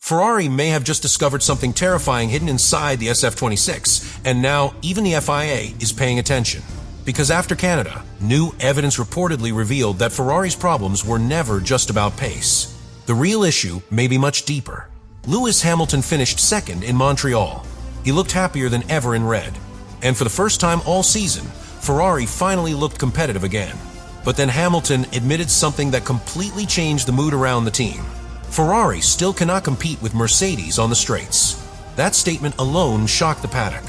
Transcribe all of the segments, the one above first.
Ferrari may have just discovered something terrifying hidden inside the SF-26, and now even the FIA is paying attention. Because after Canada, new evidence reportedly revealed that Ferrari's problems were never just about pace. The real issue may be much deeper. Lewis Hamilton finished second in Montreal. He looked happier than ever in red. And for the first time all season, Ferrari finally looked competitive again. But then Hamilton admitted something that completely changed the mood around the team. Ferrari still cannot compete with Mercedes on the straights. That statement alone shocked the paddock.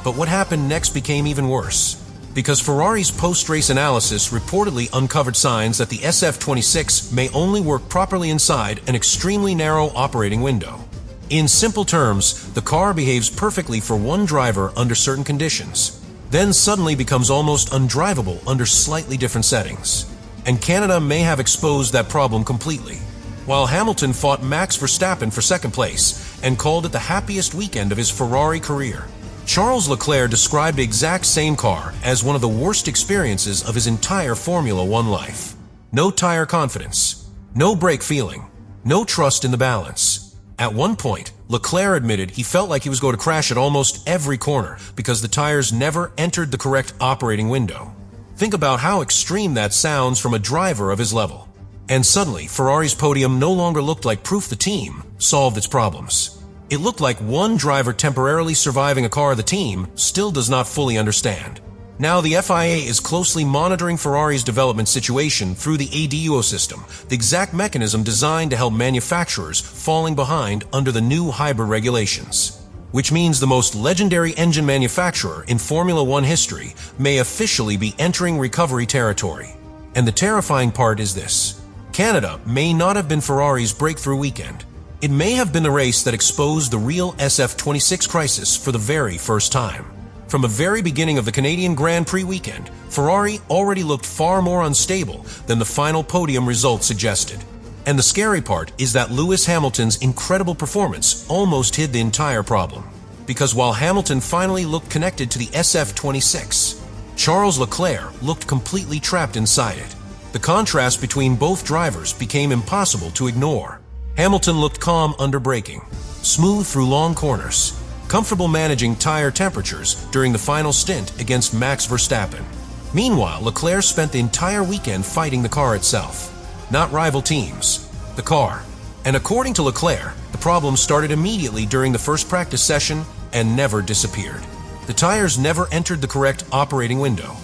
But what happened next became even worse. Because Ferrari's post-race analysis reportedly uncovered signs that the SF-26 may only work properly inside an extremely narrow operating window. In simple terms, the car behaves perfectly for one driver under certain conditions, then suddenly becomes almost undrivable under slightly different settings. And Canada may have exposed that problem completely. While Hamilton fought Max Verstappen for second place and called it the happiest weekend of his Ferrari career, Charles Leclerc described the exact same car as one of the worst experiences of his entire Formula One life. No tire confidence, no brake feeling, no trust in the balance. At one point, Leclerc admitted he felt like he was going to crash at almost every corner because the tires never entered the correct operating window. Think about how extreme that sounds from a driver of his level. And suddenly, Ferrari's podium no longer looked like proof the team solved its problems. It looked like one driver temporarily surviving a car the team still does not fully understand. Now the FIA is closely monitoring Ferrari's development situation through the ADUO system, the exact mechanism designed to help manufacturers falling behind under the new hybrid regulations. Which means the most legendary engine manufacturer in Formula One history may officially be entering recovery territory. And the terrifying part is this. Canada may not have been Ferrari's breakthrough weekend. It may have been the race that exposed the real SF-26 crisis for the very first time. From the very beginning of the Canadian Grand Prix weekend, Ferrari already looked far more unstable than the final podium results suggested. And the scary part is that Lewis Hamilton's incredible performance almost hid the entire problem. Because while Hamilton finally looked connected to the SF-26, Charles Leclerc looked completely trapped inside it. The contrast between both drivers became impossible to ignore. Hamilton looked calm under braking, smooth through long corners, comfortable managing tire temperatures during the final stint against Max Verstappen. Meanwhile, Leclerc spent the entire weekend fighting the car itself, not rival teams, the car. And according to Leclerc, the problem started immediately during the first practice session and never disappeared. The tires never entered the correct operating window.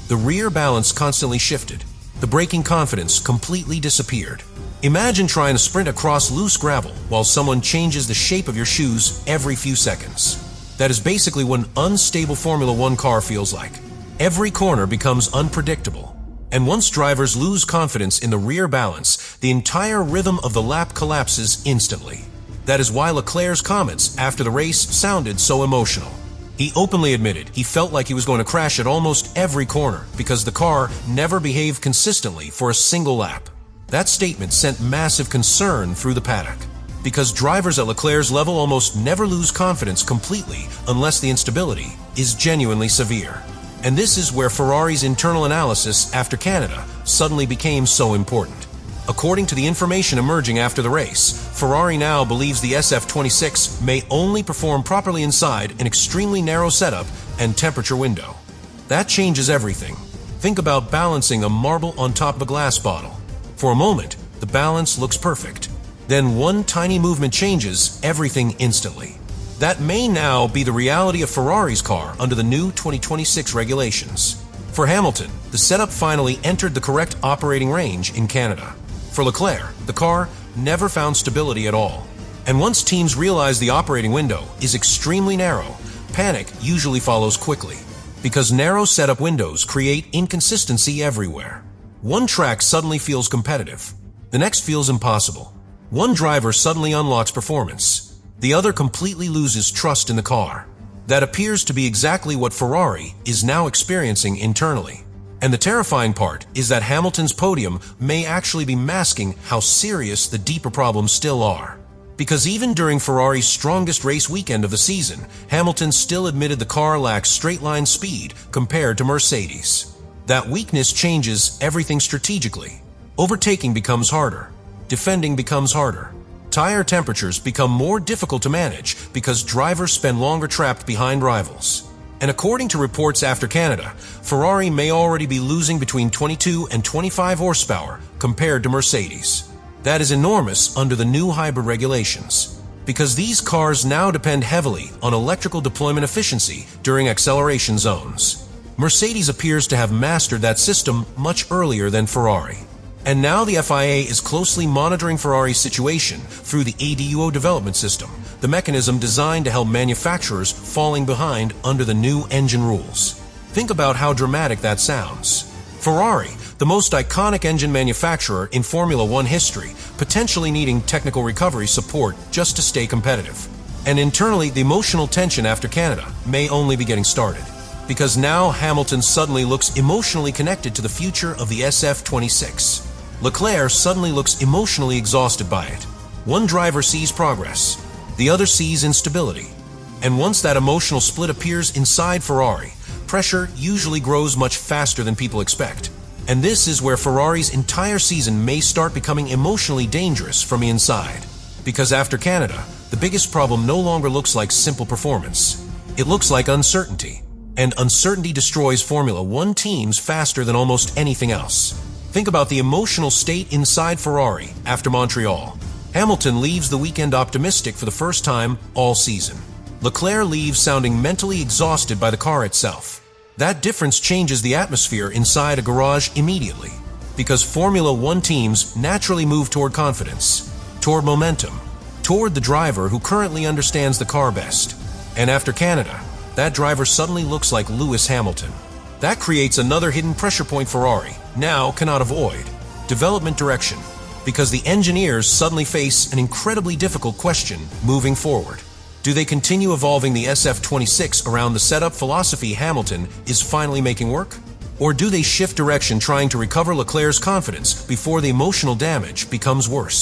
The rear balance constantly shifted. The braking confidence completely disappeared. Imagine trying to sprint across loose gravel while someone changes the shape of your shoes every few seconds. That is basically what an unstable Formula One car feels like. Every corner becomes unpredictable. And once drivers lose confidence in the rear balance, the entire rhythm of the lap collapses instantly. That is why Leclerc's comments after the race sounded so emotional. He openly admitted he felt like he was going to crash at almost every corner because the car never behaved consistently for a single lap. That statement sent massive concern through the paddock, because drivers at Leclerc's level almost never lose confidence completely unless the instability is genuinely severe. And this is where Ferrari's internal analysis after Canada suddenly became so important. According to the information emerging after the race, Ferrari now believes the SF-26 may only perform properly inside an extremely narrow setup and temperature window. That changes everything. Think about balancing a marble on top of a glass bottle. For a moment, the balance looks perfect. Then one tiny movement changes everything instantly. That may now be the reality of Ferrari's car under the new 2026 regulations. For Hamilton, the setup finally entered the correct operating range in Canada. For Leclerc, the car never found stability at all. And once teams realize the operating window is extremely narrow, panic usually follows quickly. Because narrow setup windows create inconsistency everywhere. One track suddenly feels competitive. The next feels impossible. One driver suddenly unlocks performance. The other completely loses trust in the car. That appears to be exactly what Ferrari is now experiencing internally. And the terrifying part is that Hamilton's podium may actually be masking how serious the deeper problems still are. Because even during Ferrari's strongest race weekend of the season, Hamilton still admitted the car lacks straight-line speed compared to Mercedes. That weakness changes everything strategically. Overtaking becomes harder. Defending becomes harder. tire temperatures become more difficult to manage because drivers spend longer trapped behind rivals. And according to reports after Canada, Ferrari may already be losing between 22 and 25 horsepower compared to Mercedes. That is enormous under the new hybrid regulations, because these cars now depend heavily on electrical deployment efficiency during acceleration zones. Mercedes appears to have mastered that system much earlier than Ferrari. And now the FIA is closely monitoring Ferrari's situation through the ADUO development system, the mechanism designed to help manufacturers falling behind under the new engine rules. Think about how dramatic that sounds. Ferrari, the most iconic engine manufacturer in Formula One history, potentially needing technical recovery support just to stay competitive. And internally, the emotional tension after Canada may only be getting started, because now Hamilton suddenly looks emotionally connected to the future of the SF-26. Leclerc suddenly looks emotionally exhausted by it. One driver sees progress, the other sees instability. And once that emotional split appears inside Ferrari, pressure usually grows much faster than people expect. And this is where Ferrari's entire season may start becoming emotionally dangerous from the inside. Because after Canada, the biggest problem no longer looks like simple performance. It looks like uncertainty. And uncertainty destroys Formula One teams faster than almost anything else. Think about the emotional state inside Ferrari after Montreal. Hamilton leaves the weekend optimistic for the first time all season. Leclerc leaves sounding mentally exhausted by the car itself. That difference changes the atmosphere inside a garage immediately, because Formula One teams naturally move toward confidence, toward momentum, toward the driver who currently understands the car best. And after Canada, that driver suddenly looks like Lewis Hamilton. That creates another hidden pressure point Ferrari now cannot avoid: development direction, because the engineers suddenly face an incredibly difficult question moving forward. Do they continue evolving the SF-26 around the setup philosophy Hamilton is finally making work? Or do they shift direction trying to recover Leclerc's confidence before the emotional damage becomes worse?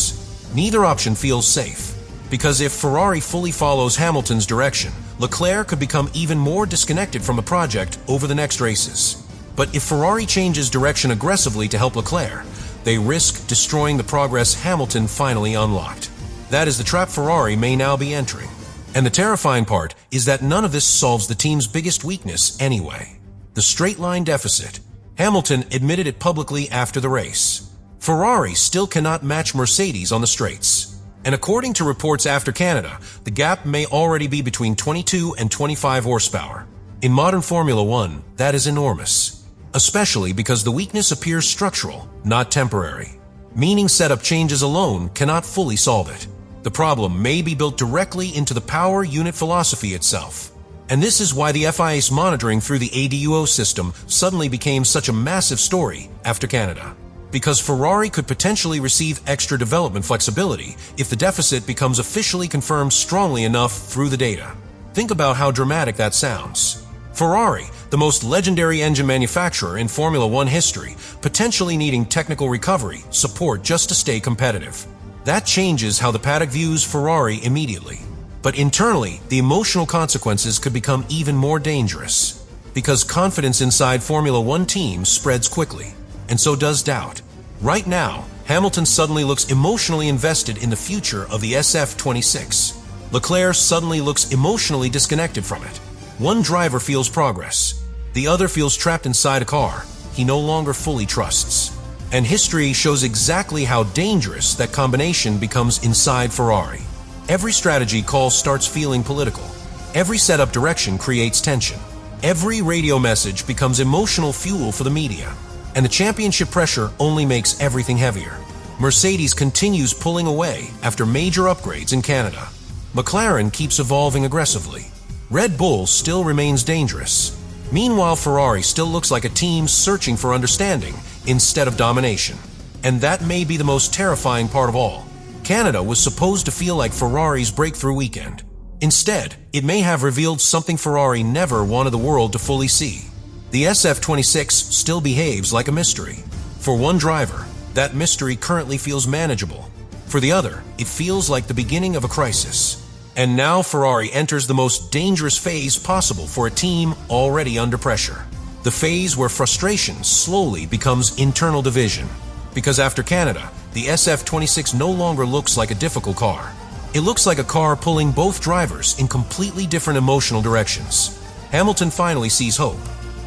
Neither option feels safe, because if Ferrari fully follows Hamilton's direction, Leclerc could become even more disconnected from the project over the next races. But if Ferrari changes direction aggressively to help Leclerc, they risk destroying the progress Hamilton finally unlocked. That is the trap Ferrari may now be entering. And the terrifying part is that none of this solves the team's biggest weakness anyway: the straight-line deficit. Hamilton admitted it publicly after the race. Ferrari still cannot match Mercedes on the straights. And according to reports after Canada, the gap may already be between 22 and 25 horsepower. In modern Formula One, that is enormous, especially because the weakness appears structural, not temporary, meaning setup changes alone cannot fully solve it. The problem may be built directly into the power unit philosophy itself. And this is why the FIA's monitoring through the ADUO system suddenly became such a massive story after Canada. Because Ferrari could potentially receive extra development flexibility if the deficit becomes officially confirmed strongly enough through the data. Think about how dramatic that sounds. Ferrari, the most legendary engine manufacturer in Formula One history, potentially needing technical recovery support just to stay competitive. That changes how the paddock views Ferrari immediately. But internally, the emotional consequences could become even more dangerous, because confidence inside Formula One teams spreads quickly. And so does doubt. Right now, Hamilton suddenly looks emotionally invested in the future of the SF-26. Leclerc suddenly looks emotionally disconnected from it. One driver feels progress. The other feels trapped inside a car he no longer fully trusts. And history shows exactly how dangerous that combination becomes inside Ferrari. Every strategy call starts feeling political. Every setup direction creates tension. Every radio message becomes emotional fuel for the media. And the championship pressure only makes everything heavier. Mercedes continues pulling away after major upgrades in Canada. McLaren keeps evolving aggressively. Red Bull still remains dangerous. Meanwhile, Ferrari still looks like a team searching for understanding instead of domination. And that may be the most terrifying part of all. Canada was supposed to feel like Ferrari's breakthrough weekend. Instead, it may have revealed something Ferrari never wanted the world to fully see. The SF-26 still behaves like a mystery. For one driver, that mystery currently feels manageable. For the other, it feels like the beginning of a crisis. And now Ferrari enters the most dangerous phase possible for a team already under pressure. The phase where frustration slowly becomes internal division. Because after Canada, the SF-26 no longer looks like a difficult car. It looks like a car pulling both drivers in completely different emotional directions. Hamilton finally sees hope.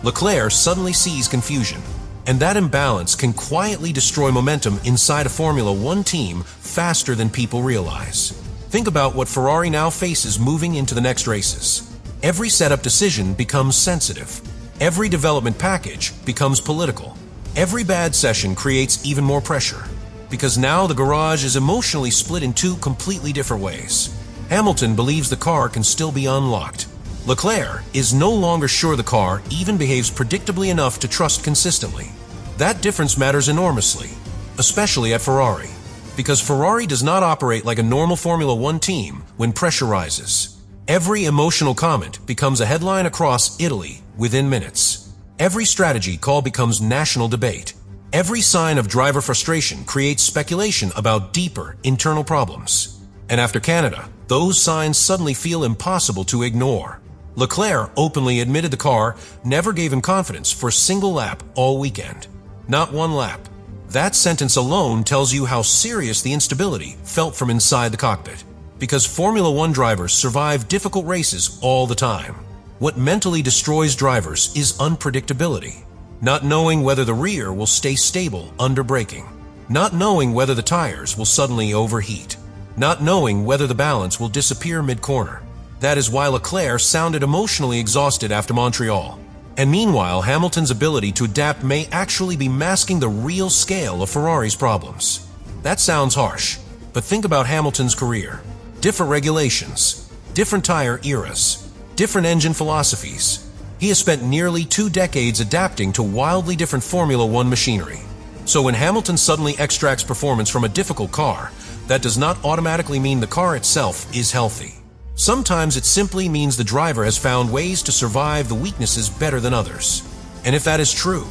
Leclerc suddenly sees confusion. And that imbalance can quietly destroy momentum inside a Formula One team faster than people realize. Think about what Ferrari now faces moving into the next races. Every setup decision becomes sensitive. Every development package becomes political. Every bad session creates even more pressure. Because now the garage is emotionally split in two completely different ways. Hamilton believes the car can still be unlocked. Leclerc is no longer sure the car even behaves predictably enough to trust consistently. That difference matters enormously, especially at Ferrari, because Ferrari does not operate like a normal Formula One team when pressure rises. Every emotional comment becomes a headline across Italy within minutes. Every strategy call becomes national debate. Every sign of driver frustration creates speculation about deeper internal problems. And after Canada, those signs suddenly feel impossible to ignore. Leclerc openly admitted the car never gave him confidence for a single lap all weekend. Not one lap. That sentence alone tells you how serious the instability felt from inside the cockpit. Because Formula One drivers survive difficult races all the time. What mentally destroys drivers is unpredictability. Not knowing whether the rear will stay stable under braking. Not knowing whether the tires will suddenly overheat. Not knowing whether the balance will disappear mid-corner. That is why Leclerc sounded emotionally exhausted after Montreal. And meanwhile, Hamilton's ability to adapt may actually be masking the real scale of Ferrari's problems. That sounds harsh, but think about Hamilton's career. Different regulations, different tire eras, different engine philosophies. He has spent nearly 2 decades adapting to wildly different Formula One machinery. So when Hamilton suddenly extracts performance from a difficult car, that does not automatically mean the car itself is healthy. Sometimes it simply means the driver has found ways to survive the weaknesses better than others. And if that is true,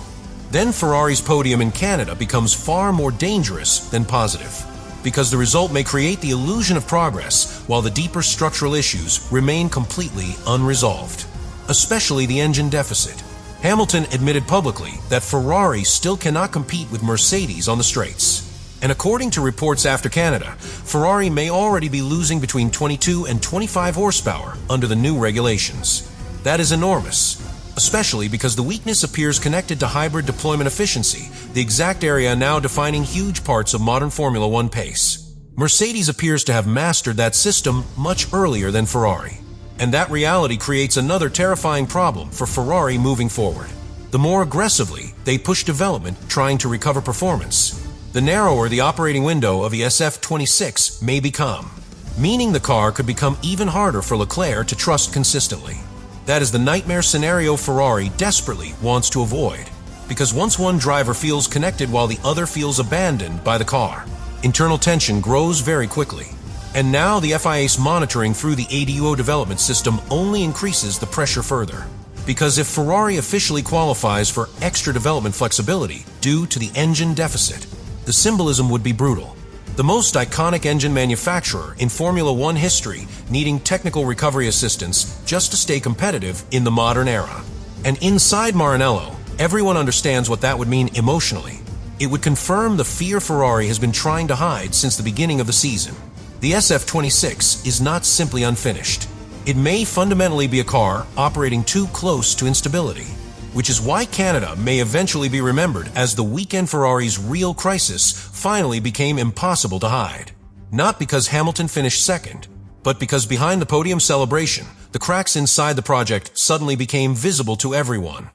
then Ferrari's podium in Canada becomes far more dangerous than positive, because the result may create the illusion of progress while the deeper structural issues remain completely unresolved, especially the engine deficit. Hamilton admitted publicly that Ferrari still cannot compete with Mercedes on the straights. And according to reports after Canada, Ferrari may already be losing between 22 and 25 horsepower under the new regulations. That is enormous, especially because the weakness appears connected to hybrid deployment efficiency, the exact area now defining huge parts of modern Formula One pace. Mercedes appears to have mastered that system much earlier than Ferrari. And that reality creates another terrifying problem for Ferrari moving forward. The more aggressively they push development trying to recover performance, the narrower the operating window of the SF-26 may become, meaning the car could become even harder for Leclerc to trust consistently. That is the nightmare scenario Ferrari desperately wants to avoid, because once one driver feels connected while the other feels abandoned by the car, internal tension grows very quickly. And now the FIA's monitoring through the ADUO development system only increases the pressure further. Because if Ferrari officially qualifies for extra development flexibility due to the engine deficit, the symbolism would be brutal. The most iconic engine manufacturer in Formula One history needing technical recovery assistance just to stay competitive in the modern era. And inside Maranello, everyone understands what that would mean emotionally. It would confirm the fear Ferrari has been trying to hide since the beginning of the season. The SF-26 is not simply unfinished. It may fundamentally be a car operating too close to instability, which is why Canada may eventually be remembered as the weekend Ferrari's real crisis finally became impossible to hide. Not because Hamilton finished second, but because behind the podium celebration, the cracks inside the project suddenly became visible to everyone.